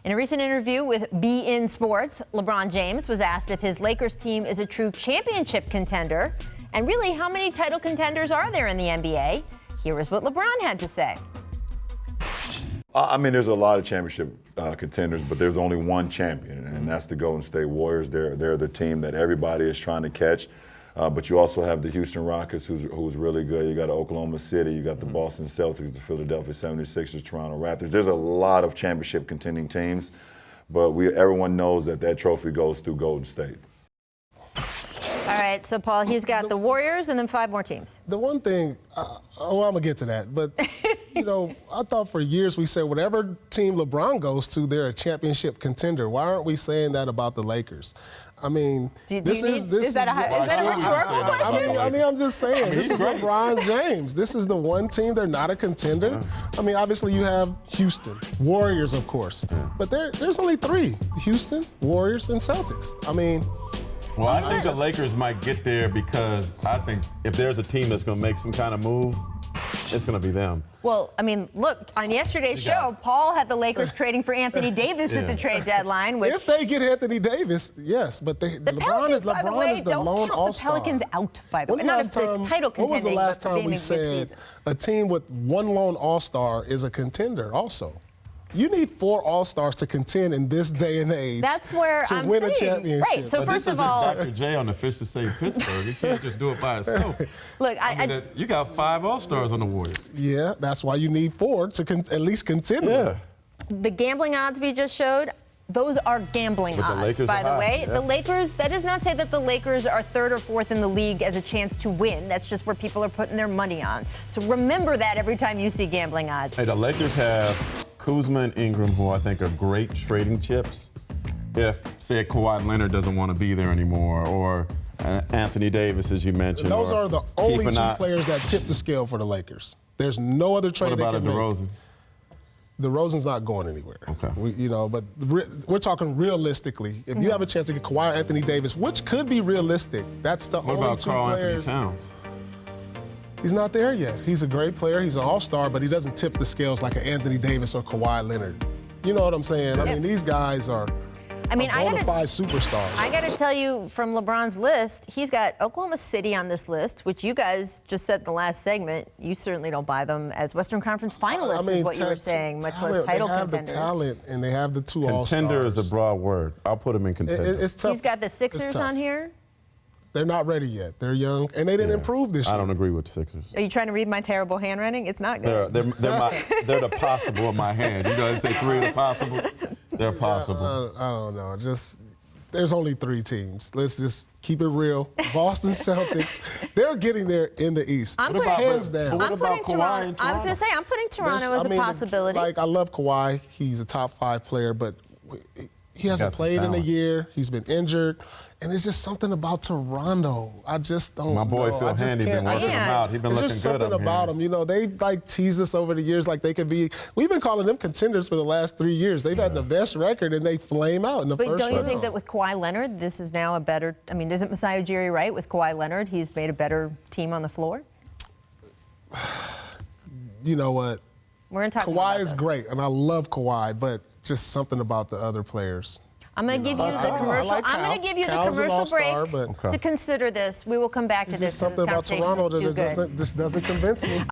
In a recent interview with BN Sports, LeBron James was asked if his Lakers team is a true championship contender. And really, how many title contenders are there in the NBA? Here is what LeBron had to say. I mean, there's a lot of championship contenders, but there's only one champion, and that's the Golden State Warriors. They're the team that everybody is trying to catch. But you also have the Houston Rockets, who's really good. You got Oklahoma City, you got the Boston Celtics, the Philadelphia 76ers, Toronto Raptors. There's a lot of championship contending teams, but everyone knows that trophy goes through Golden State. All right, so Paul, he's got the Warriors and then 5 more teams. The one thing, I'm going to get to that, but, you know, I thought for years we said whatever team LeBron goes to, they're a championship contender. Why aren't we saying that about the Lakers? I mean, is that a rhetorical question? I'm just saying, this is LeBron James. This is the one team, they're not a contender. I mean, obviously you have Houston, Warriors, of course, but there's only 3, Houston, Warriors, and Celtics. I mean, well, I think the Lakers might get there because I think if there's a team that's going to make some kind of move, it's going to be them. Well, I mean, look, on yesterday's show, Paul had the Lakers trading for Anthony Davis at the trade deadline. Which, if they get Anthony Davis, yes, but LeBron is the lone all-star. The Pelicans out, by the way. Not as the title contending, when was the last but time we said a team with one lone all-star is a contender also? You need 4 all-stars to contend in this day and age. That's where to win a championship. Right. So first of all, Dr. J on the Fish to Save Pittsburgh. You can't just do it by itself. Look, you got 5 all-stars on the Warriors. Yeah, that's why you need 4 to at least contend. Yeah. The gambling odds we just showed, those are gambling odds, by the way. Yeah. The Lakers, that does not say that the Lakers are 3rd or 4th in the league as a chance to win. That's just where people are putting their money on. So remember that every time you see gambling odds. Hey, the Lakers have Kuzma and Ingram, who I think are great trading chips. If, say, Kawhi Leonard doesn't want to be there anymore, or Anthony Davis, as you mentioned. Those are the only 2 players that tip the scale for the Lakers. There's no other trade they can make. What about DeRozan? DeRozan's not going anywhere. Okay. But we're talking realistically. If you have a chance to get Kawhi or Anthony Davis, which could be realistic, that's the only 2 players. What about Karl Anthony Towns? He's not there yet. He's a great player. He's an all-star, but he doesn't tip the scales like an Anthony Davis or Kawhi Leonard. You know what I'm saying? I mean, these guys are bona fide superstars. I got to tell you, from LeBron's list, he's got Oklahoma City on this list, which you guys just said in the last segment. You certainly don't buy them as Western Conference finalists, is what you were saying, much less title contenders. They have the talent, and they have the 2 all-stars. Contender is a broad word. I'll put him in contender. It's tough. He's got the Sixers on here. They're not ready yet. They're young, and they didn't improve this year. I don't agree with the Sixers. Are you trying to read my terrible handwriting? It's not good. They're the possible in my hand. You know, they say 3 of the possible. They're possible. I don't know. There's only 3 teams. Let's just keep it real. Boston Celtics, they're getting there in the East. Hands down. What about Kawhi? I was going to say, I'm putting Toronto as a possibility. I love Kawhi. He's a top 5 player, but he hasn't played in a year. He's been injured. And it's just something about Toronto. I just don't know. My boy Phil Handy been working him out. He's been looking good up here. There's just something about him. You know, they teased us over the years like they could be. We've been calling them contenders for the last 3 years. They've had the best record, and they flame out in the first round. But don't you think that with Kawhi Leonard, this is now a better? I mean, isn't Masai Ujiri right? With Kawhi Leonard, he's made a better team on the floor. You know what? We're going to talk about Kawhi is great, and I love Kawhi, but just something about the other players. I'm going to give you the commercial. I'm going to give you the commercial break to consider this. We will come back to this. There's something about Toronto that just doesn't convince me.